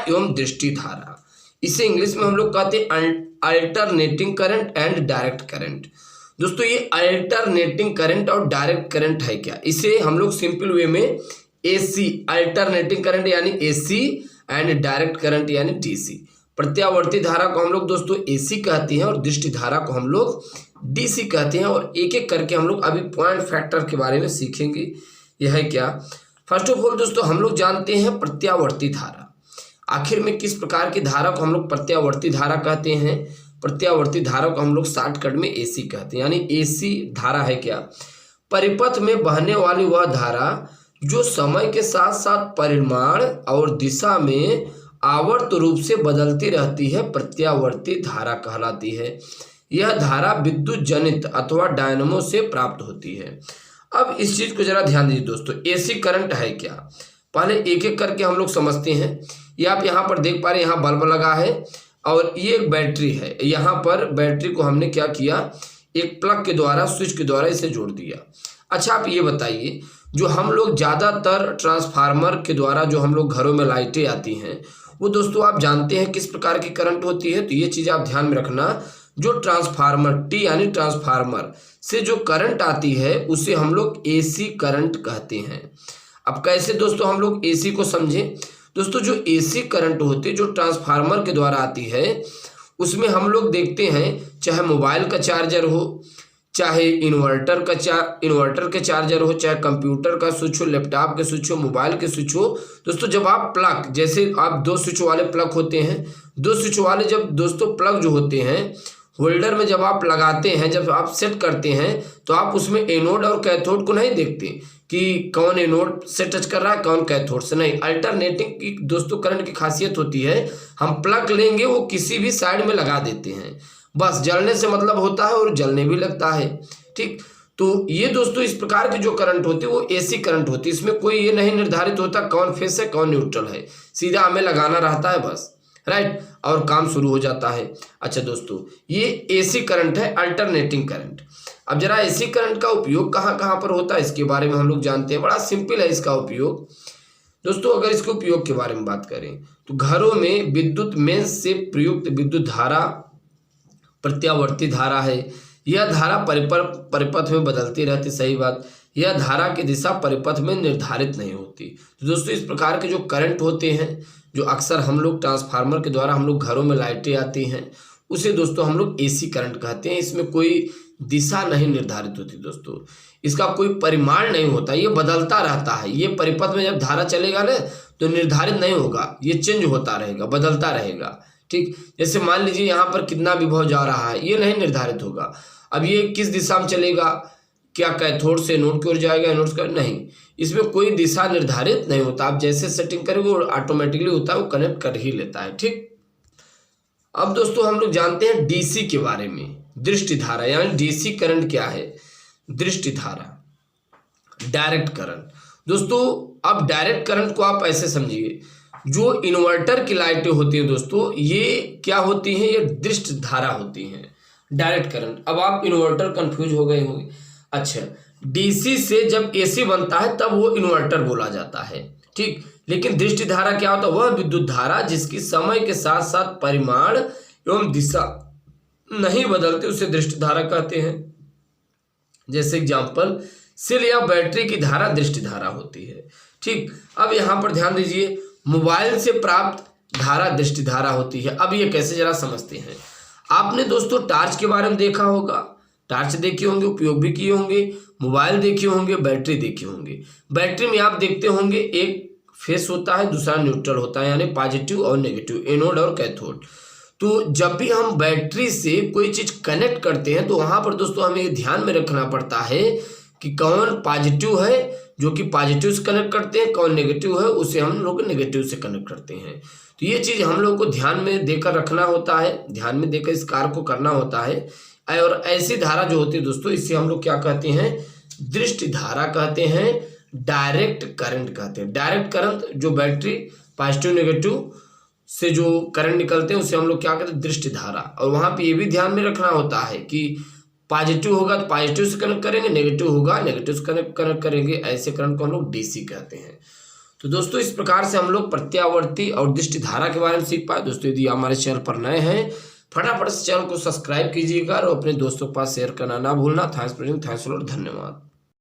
एवं दृष्टि धारा। इसे इंग्लिश में हम लोग कहते हैं alternating current and direct current. दोस्तों ये अल्टरनेटिंग करंट और डायरेक्ट करंट है क्या, इसे हम लोग सिंपल वे में एसी, अल्टरनेटिंग करंट यानी एसी एंड डायरेक्ट करंट यानी डीसी। प्रत्यावर्ती धारा को हम लोग दोस्तों एसी कहते हैं और दृष्टि धारा को हम लोग डीसी कहते हैं। और एक एक करके हम लोग अभी पॉइंट फैक्टर के बारे में सीखेंगे। यह है क्या, फर्स्ट ऑफ ऑल दोस्तों हम लोग जानते हैं प्रत्यावर्ती धारा। आखिर में किस प्रकार की धारा को हम लोग प्रत्यावर्ती धारा कहते हैं? प्रत्यावर्ती धारा को हम लोग शॉर्टकट में एसी कहते हैं। यानी एसी धारा है क्या, परिपथ में बहने वाली वह धारा जो समय के साथ साथ परिमाण और दिशा में आवर्त रूप से बदलती रहती है, प्रत्यावर्ती धारा कहलाती है। यह धारा विद्युत जनित अथवा डायनमो से प्राप्त होती है। अब इस चीज को जरा ध्यान दीजिए दोस्तों, एसी करंट है क्या, पहले एक एक करके हम लोग समझते हैं। ये आप यहाँ पर देख पा रहे हैं, यहाँ बल्ब लगा है और ये एक बैटरी है। यहाँ पर बैटरी को हमने क्या किया, एक प्लग के द्वारा, स्विच के द्वारा इसे जोड़ दिया। अच्छा आप ये बताइए, जो हम लोग ज़्यादातर ट्रांसफार्मर के द्वारा जो हम लोग घरों में लाइटें आती हैं, वो दोस्तों आप जानते हैं किस प्रकार की करंट होती है? तो ये चीज़ आप ध्यान में रखना, जो ट्रांसफार्मर टी यानी ट्रांसफार्मर से जो करंट आती है उसे हम लोग एसी करंट कहते हैं। अब कैसे दोस्तों हम लोग एसी को समझें? दोस्तों जो एसी करंट होती है जो ट्रांसफार्मर के द्वारा आती है, उसमें हम लोग देखते हैं चाहे मोबाइल का चार्जर हो, चाहे इन्वर्टर के चार्जर हो, चाहे कंप्यूटर का स्विच हो, लैपटॉप के स्विच हो, मोबाइल के स्विच हो। दोस्तों जब आप प्लग, जैसे आप दो स्विच वाले प्लग होते हैं, दो स्विच वाले जब दोस्तों प्लग जो होते हैं होल्डर में जब आप लगाते हैं, जब आप सेट करते हैं, तो आप उसमें एनोड और कैथोड को नहीं देखते कि कौन एनोड से टच कर रहा है कौन कैथोड से। नहीं, अल्टरनेटिंग की दोस्तों करंट की खासियत होती है, हम प्लग लेंगे वो किसी भी साइड में लगा देते हैं, बस जलने से मतलब होता है और जलने भी लगता है। ठीक, तो ये दोस्तों इस प्रकार की जो करंट होती है वो एसी करंट होती है। इसमें कोई ये नहीं निर्धारित होता कौन फेस है कौन न्यूट्रल है, सीधा हमें लगाना रहता है बस, राइट, और काम शुरू हो जाता है। अच्छा दोस्तों ये एसी करंट है, अल्टरनेटिंग करंट। अब जरा एसी करंट का उपयोग कहाँ कहाँ पर होता है इसके बारे में हम लोग जानते हैं। बड़ा सिंपल है इसका उपयोग दोस्तों। अगर इसके उपयोग के बारे में बात करें तो घरों में विद्युत मेंस से प्रयुक्त विद्युत धारा प्रत्यावर्ती धारा है। यह धारा परिपथ में बदलती रहती, सही बात। यह धारा की दिशा परिपथ में निर्धारित नहीं होती। तो दोस्तों इस प्रकार के जो करंट होते हैं, जो अक्सर हम लोग ट्रांसफार्मर के द्वारा हम लोग घरों में लाइटें आती हैं, उसे दोस्तों हम लोग एसी करंट कहते हैं। इसमें कोई दिशा नहीं निर्धारित होती दोस्तों, इसका कोई परिमाण नहीं होता, ये बदलता रहता है। ये परिपथ में जब धारा चलेगा ना तो निर्धारित नहीं होगा, ये चेंज होता रहेगा, बदलता रहेगा। ठीक, जैसे मान लीजिए यहाँ पर कितना विभव जा रहा है, ये नहीं निर्धारित होगा। अब ये किस दिशा में चलेगा, क्या कैथोड से एनोड की ओर जाएगा, एनोड से, नहीं, इसमें कोई दिशा निर्धारित नहीं होता। आप जैसे सेटिंग करेंगे वो ऑटोमेटिकली होता है, वो कनेक्ट कर ही लेता है। ठीक, अब दोस्तों हम लोग जानते हैं डीसी के बारे में, दृष्टि धारा यानी डीसी करंट क्या है? दृष्टि धारा, डायरेक्ट करंट। दोस्तों अब डायरेक्ट करंट को आप ऐसे समझिए, जो इन्वर्टर की लाइटें होती हैं दोस्तों, ये क्या होती हैं? ये दृष्टि धारा होती हैं, डायरेक्ट करंट। अब आप इन्वर्टर कंफ्यूज हो गए होंगे। अच्छा, डीसी से जब एसी बनता है तब वो इन्वर्टर बोला जाता है। ठीक, लेकिन दृष्टि धारा क्या होता है? वह विद्युत धारा जिसकी समय के साथ साथ परिमाण एवं दिशा नहीं बदलती, उसे दृष्टि धारा कहते हैं। जैसे एग्जाम्पल, सेल या बैटरी की धारा दृष्टि धारा होती है। ठीक, अब यहाँ पर ध्यान दीजिए, मोबाइल से प्राप्त धारा दृष्टि धारा होती है। अब ये कैसे जरा समझते हैं। आपने दोस्तों टार्च के बारे में देखा होगा, टार्च देखे होंगे, उपयोग भी किए होंगे, मोबाइल देखे होंगे, बैटरी देखे होंगे। बैटरी में आप देखते होंगे एक फेस होता है, दूसरा न्यूट्रल होता है, यानी पॉजिटिव और नेगेटिव, एनोड और कैथोड। तो जब भी हम बैटरी से कोई चीज कनेक्ट करते हैं तो वहां पर दोस्तों हमें ध्यान में रखना पड़ता है कि कौन पॉजिटिव है जो कि पॉजिटिव से कनेक्ट करते हैं, कौन नेगेटिव है उसे हम लोग नेगेटिव से कनेक्ट करते हैं। तो ये चीज हम लोग को ध्यान में देकर रखना होता है, ध्यान में देकर इस कार्य को करना होता है। और ऐसी धारा जो होती है दोस्तों, इससे हम लोग क्या कहते हैं? दृष्टि धारा कहते हैं, डायरेक्ट करंट कहते हैं। डायरेक्ट करंट, जो बैटरी पॉजिटिव नेगेटिव से जो करंट निकलते हैं उसे हम लोग क्या कहते हैं? दृष्टि धारा। और वहां पे ये भी ध्यान में रखना होता है कि पॉजिटिव होगा तो पॉजिटिव से कनेक्ट करेंगे, नेगेटिव होगा नेगेटिव से कनेक्ट करेंगे। ऐसे करंट को हम लोग डीसी कहते हैं। तो दोस्तों इस प्रकार से हम लोग प्रत्यावर्ती और दृष्टि धारा के बारे में सीख पाए। दोस्तों यदि आप हमारे चैनल पर नए हैं, फटाफट से चैनल को सब्सक्राइब कीजिएगा और अपने दोस्तों के पास शेयर करना ना भूलना। Thanks for watching, thanks a lot, धन्यवाद।